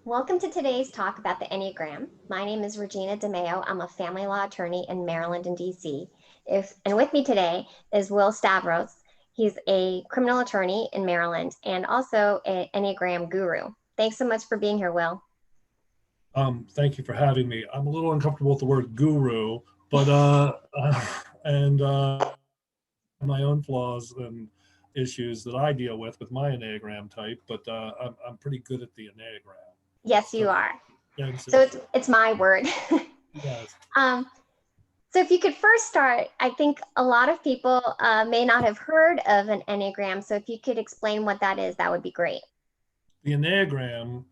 Welcome to today's talk about the Enneagram. My name is Regina DeMeo. I'm a family law attorney in Maryland and DC. And with me today is Will Stavros. He's a criminal attorney in Maryland and also an Enneagram guru. Thanks so much for being here, Will. Thank you for having me. I'm a little uncomfortable with the word guru, but and my own flaws and issues that I deal with my Enneagram type, but I'm pretty good at the Enneagram. Yes, you So are. So extensive. it's my word. Yes. um, so if you could first start, I think a lot of people may not have heard of an Enneagram. So if you could explain what that is, that would be great. The Enneagram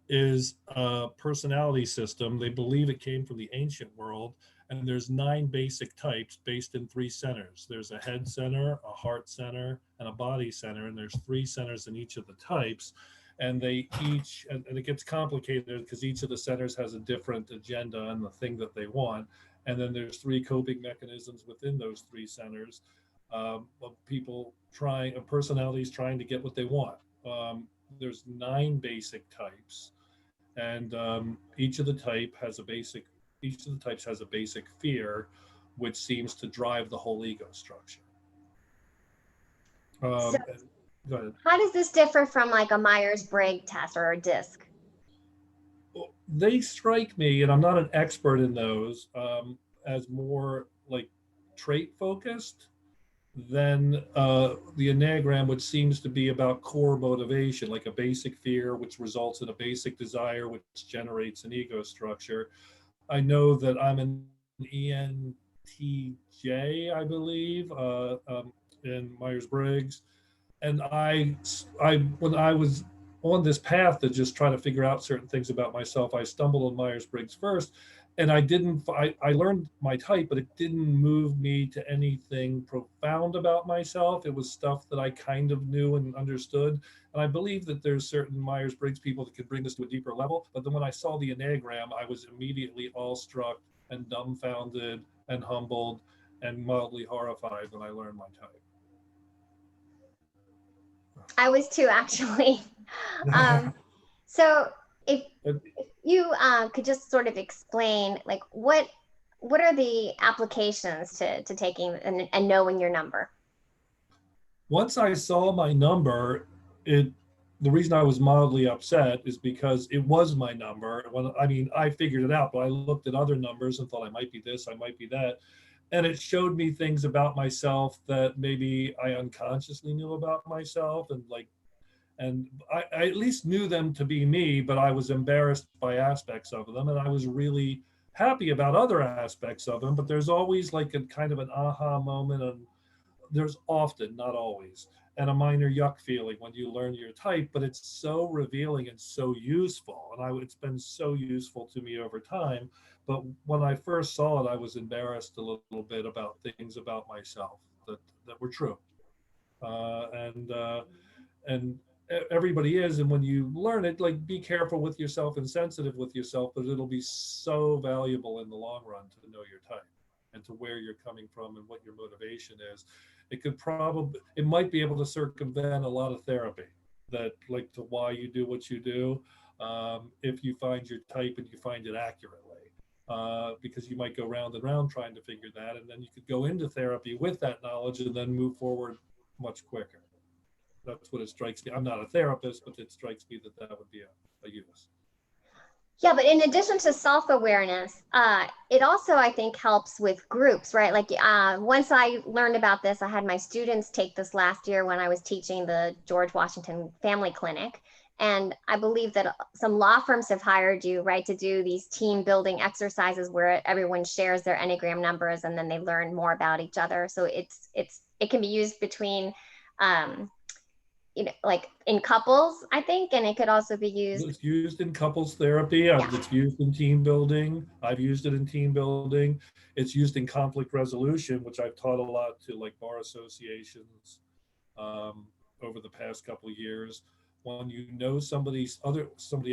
is a personality system. They believe it came from the ancient world, and there's 9 basic types based in 3 centers. There's a head center, a heart center, and a body center, and there's 3 centers in each of the types. And they each, and it gets complicated because each of the centers has a different agenda and the thing that they want. And then there's 3 coping mechanisms within those 3 centers of people trying, of personalities trying to get what they want. There's 9 basic types, and each of the types has a basic fear, which seems to drive the whole ego structure. So Go ahead. how does this differ from like a Myers-Briggs test or a DISC? Well, they strike me, and I'm not an expert in those, as more like trait focused than the Enneagram, which seems to be about core motivation, like a basic fear, which results in a basic desire, which generates an ego structure. I know that I'm an ENTJ, I believe, in Myers-Briggs, and when I was on this path to just try to figure out certain things about myself, I stumbled on Myers-Briggs first, and I learned my type, but it didn't move me to anything profound about myself. It was stuff that I kind of knew and understood. And I believe that there's certain Myers-Briggs people that could bring this to a deeper level. But then when I saw the Enneagram, I was immediately awestruck and dumbfounded and humbled and mildly horrified when I learned my type. I was too, actually. So if you could just sort of explain, like, what are the applications to taking and knowing your number? Once I saw my number, the reason I was mildly upset is because it was my number. I figured it out, but I looked at other numbers and thought I might be this, I might be that. And it showed me things about myself that maybe I unconsciously knew about myself, and I at least knew them to be me, but I was embarrassed by aspects of them, and I was really happy about other aspects of them. But there's always like a kind of an aha moment, and there's often, not always, and a minor yuck feeling when you learn your type, but it's so revealing and so useful. It's been so useful to me over time. But when I first saw it, I was embarrassed a little bit about things about myself that were true. And everybody is. And when you learn it, like, be careful with yourself and sensitive with yourself, but it'll be so valuable in the long run to know your type and to where you're coming from and what your motivation is. It might be able to circumvent a lot of therapy that, like, to why you do what you do, if you find your type and you find it accurately. Because you might go round and round trying to figure that, and then you could go into therapy with that knowledge and then move forward much quicker. That's what it strikes me. I'm not a therapist, but it strikes me that would be a use. Yeah, but in addition to self-awareness, it also, I think, helps with groups, right? Like once I learned about this, I had my students take this last year when I was teaching the George Washington Family Clinic. And I believe that some law firms have hired you, right, to do these team building exercises where everyone shares their Enneagram numbers and then they learn more about each other. So it can be used between like in couples, I think, and it could also be used. It's used in couples therapy. Yeah. It's used in team building. I've used it in team building. It's used in conflict resolution, which I've taught a lot to, like, bar associations over the past couple of years. When you know somebody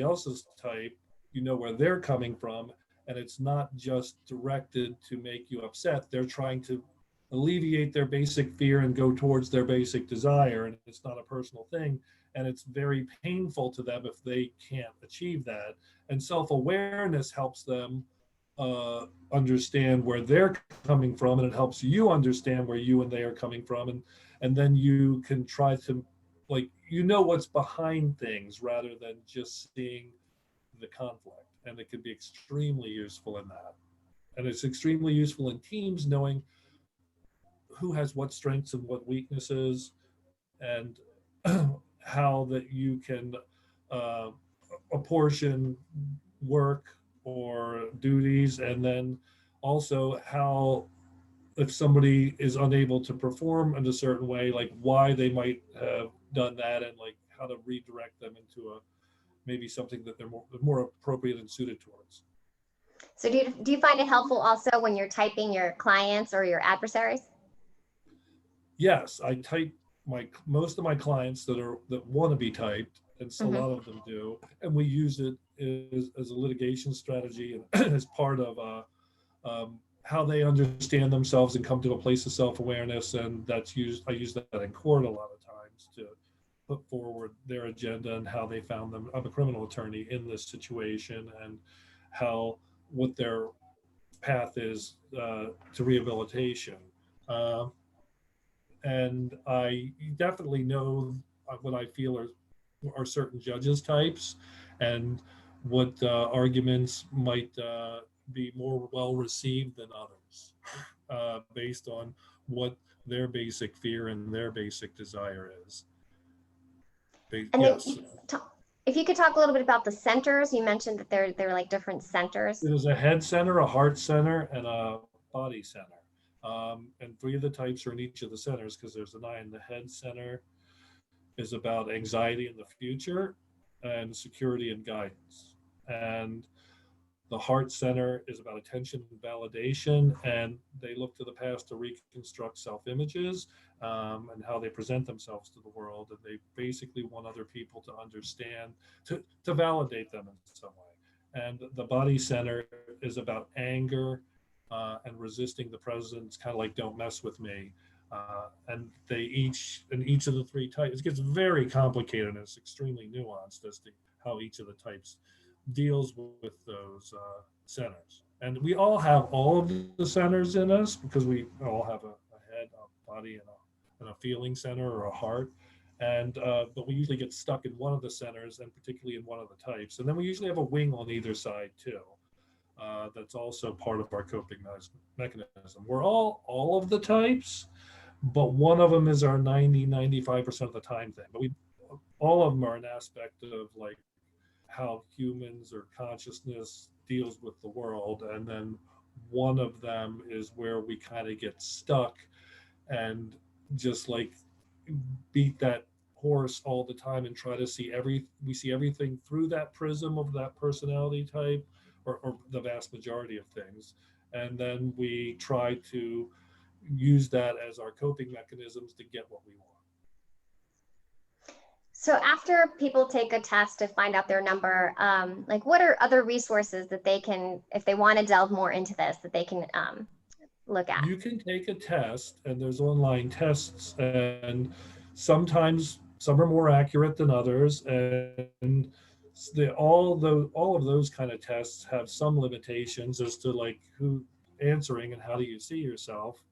else's type, you know where they're coming from, and it's not just directed to make you upset. They're trying to alleviate their basic fear and go towards their basic desire, and it's not a personal thing. and it's very painful to them if they can't achieve that. And self-awareness helps them understand where they're coming from, and it helps you understand where you and they are coming from, and then you can try to, like, what's behind things rather than just seeing the conflict. And it can be extremely useful in that. And it's extremely useful in teams, knowing who has what strengths and what weaknesses, and how that you can uh, apportion work or duties, and then also how, if somebody is unable to perform in a certain way, like why they might have done that, and like how to redirect them into a maybe something that they're more appropriate and suited towards. So do you find it helpful also when you're typing your clients or your adversaries? Yes, I type most of my clients that want to be typed, and so a Mm-hmm. lot of them do, and we use it as a litigation strategy and as part of how they understand themselves and come to a place of self-awareness. And I use that in court a lot of times to put forward their agenda and how they found them. I'm a criminal attorney in this situation, and what their path is to rehabilitation. Uh, and I definitely know what I feel are certain judges types, and what arguments might be more well received than others, based on what their basic fear and their basic desire is. And then Yes, if you could talk a little bit about the centers, you mentioned that they're like different centers. there's a head center, a heart center, and a body center. And three of the types are in each of the centers, because there's a 9. The head center is about anxiety in the future and security and guidance. And the heart center is about attention and validation, and they look to the past to reconstruct self-images, and how they present themselves to the world. And they basically want other people to understand, to validate them in some way. And the body center is about anger and resisting the presence, kind of like "don't mess with me." And each of the three types, it gets very complicated, and it's extremely nuanced as to how each of the types deals with those centers. And we all have all of the centers in us, because we all have a head, a body, and a feeling center, or a heart. And but we usually get stuck in one of the centers, and particularly in one of the types. And then we usually have a wing on either side too. That's also part of our coping mechanism. We're all of the types, but one of them is our 95% of the time thing. But all of them are an aspect of, like, how humans or consciousness deals with the world. And then one of them is where we kind of get stuck and just, like, beat that horse all the time, and try to we see everything through that prism of that personality type, or the vast majority of things. And then we try to use that as our coping mechanisms to get what we want. So after people take a test to find out their number, like what are other resources that they can, if they want to delve more into this, that they can look at? You can take a test, and there's online tests, and sometimes some are more accurate than others, and all of those kind of tests have some limitations as to, like, who answering and how do you see yourself.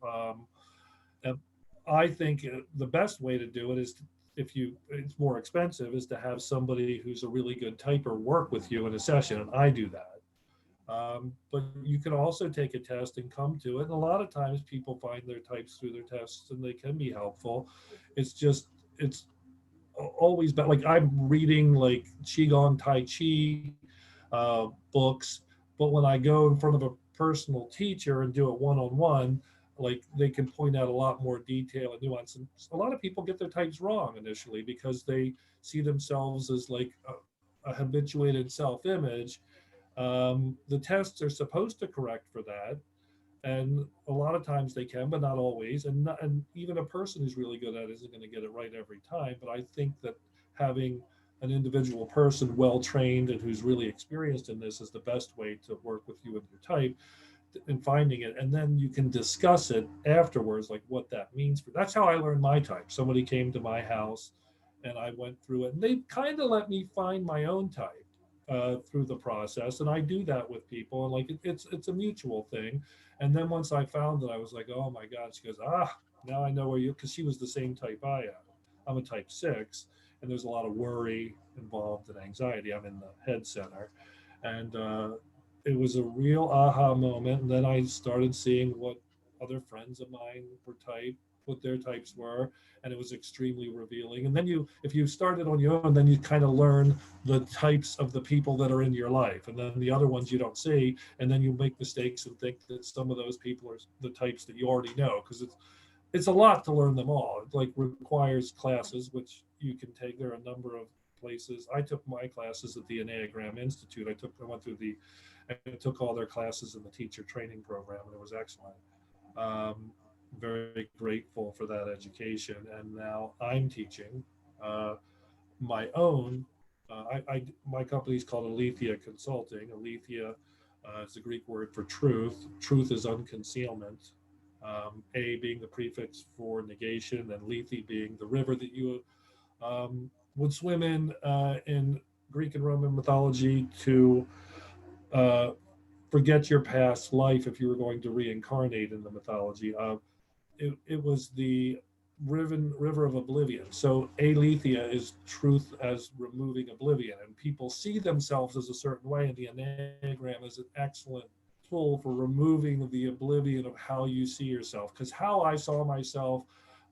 And I think the best way to do it is, if it's more expensive, is to have somebody who's a really good typer work with you in a session, and I do that. But you can also take a test and come to it. And a lot of times people find their types through their tests, and they can be helpful. It's always about, like, I'm reading like Qigong Tai Chi books, but when I go in front of a personal teacher and do it one-on-one, like, they can point out a lot more detail and nuance. And a lot of people get their types wrong initially, because they see themselves as, like, a habituated self-image. The tests are supposed to correct for that, and a lot of times they can, but not always. And even a person who's really good at it isn't going to get it right every time. But I think that having an individual person well trained and who's really experienced in this is the best way to work with you and your type in finding it. And then you can discuss it afterwards, like what that means. That's how I learned my type. Somebody came to my house and I went through it. And they kind of let me find my own type through the process, and I do that with people, and like it's a mutual thing. And then once I found it, I was like, oh my God. She goes, now I know where you, because she was the same type I am. I'm a type 6, and there's a lot of worry involved and anxiety. I'm in the head center, and it was a real aha moment. And then I started seeing what other friends of mine were type, what their types were, and it was extremely revealing. And then if you started on your own, then you kind of learn the types of the people that are in your life, and then the other ones you don't see, and then you make mistakes and think that some of those people are the types that you already know, because it's a lot to learn them all. It like requires classes, which you can take. There are a number of places. I took my classes at the Enneagram Institute. I went through I took all their classes in the teacher training program, and it was excellent. Um, Very grateful for that education. And now I'm teaching uh, my own. My company is called Aletheia Consulting. Aletheia is the Greek word for truth. Truth is unconcealment. A being the prefix for negation, and Lethe being the river that you would swim in Greek and Roman mythology to uh, forget your past life if you were going to reincarnate in the mythology. It was the river of oblivion. So aletheia is truth as removing oblivion, and people see themselves as a certain way, and the Enneagram is an excellent tool for removing the oblivion of how you see yourself. Because how I saw myself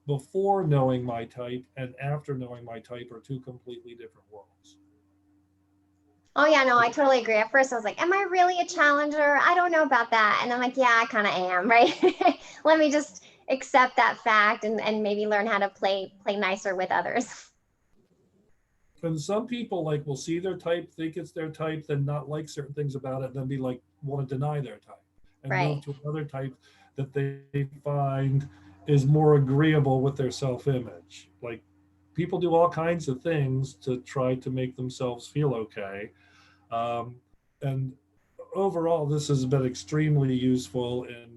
before knowing my type and after knowing my type are two completely different worlds. Oh yeah, no, I totally agree. At first I was like, am I really a challenger? I don't know about that. And I'm like, yeah, I kind of am, right? Let me just accept that fact and maybe learn how to play nicer with others. And some people like will see their type, think it's their type, then not like certain things about it, and then be like want to deny their type and move Right. to another type that they find is more agreeable with their self-image. Like people do all kinds of things to try to make themselves feel okay. Um, and overall, this has been extremely useful in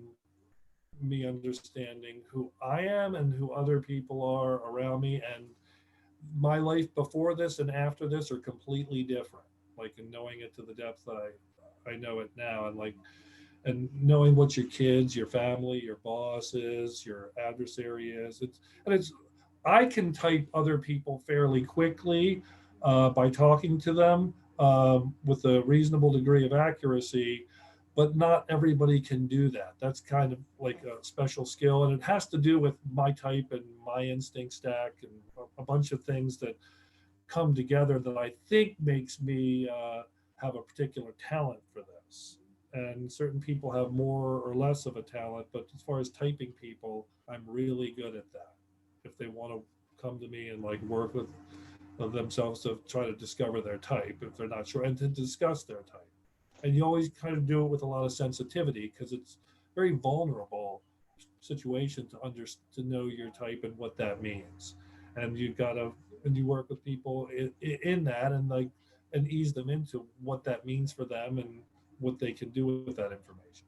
me understanding who I am and who other people are around me. And my life before this and after this are completely different. Like in knowing it to the depth that I know it now, and like and knowing what your kids, your family, your boss is, your adversary is. It's I can type other people fairly quickly by talking to them with a reasonable degree of accuracy, but not everybody can do that. That's kind of like a special skill, and it has to do with my type and my instinct stack and a bunch of things that come together that I think makes me have a particular talent for this. And certain people have more or less of a talent, but as far as typing people, I'm really good at that. If they want to come to me and like work with themselves to try to discover their type, if they're not sure, and to discuss their type. And you always kind of do it with a lot of sensitivity because it's very vulnerable situation to know your type and what that means. And you gotta and you work with people in that and like and ease them into what that means for them and what they can do with that information.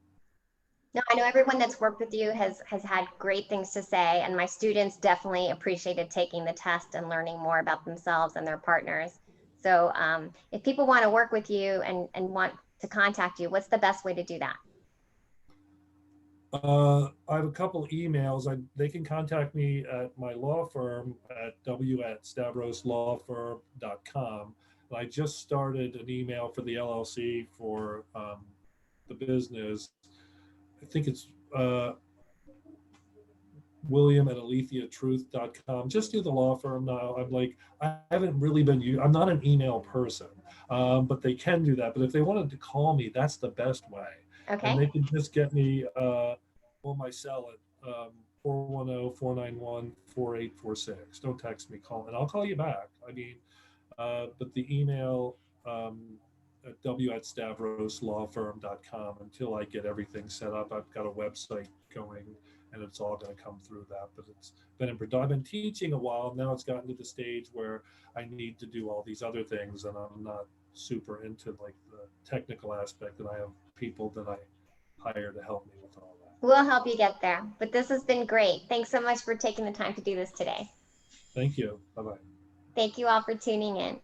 No, I know everyone that's worked with you has had great things to say, and my students definitely appreciated taking the test and learning more about themselves and their partners. So, if people want to work with you and want to contact you, what's the best way to do that? I have a couple emails. They can contact me at my law firm at w@stavroslawfirm.com. And I just started an email for the LLC for the business. I think it's William at AlethiaTruth.com. Just do the law firm now. I'm like, I haven't really I'm not an email person, but they can do that. But if they wanted to call me, that's the best way. And Okay. they can just get me on my cell at 410-491-4846. Don't text me, call, and I'll call you back. I mean, but the email at w@stavroslawfirm.com until I get everything set up. I've got a website going and it's all going to come through that. But it's been I've been teaching a while. Now it's gotten to the stage where I need to do all these other things, and I'm not super into like the technical aspect. And I have people that I hire to help me with all that. We'll help you get there. But this has been great. Thanks so much for taking the time to do this today. Thank you. Bye bye. Thank you all for tuning in.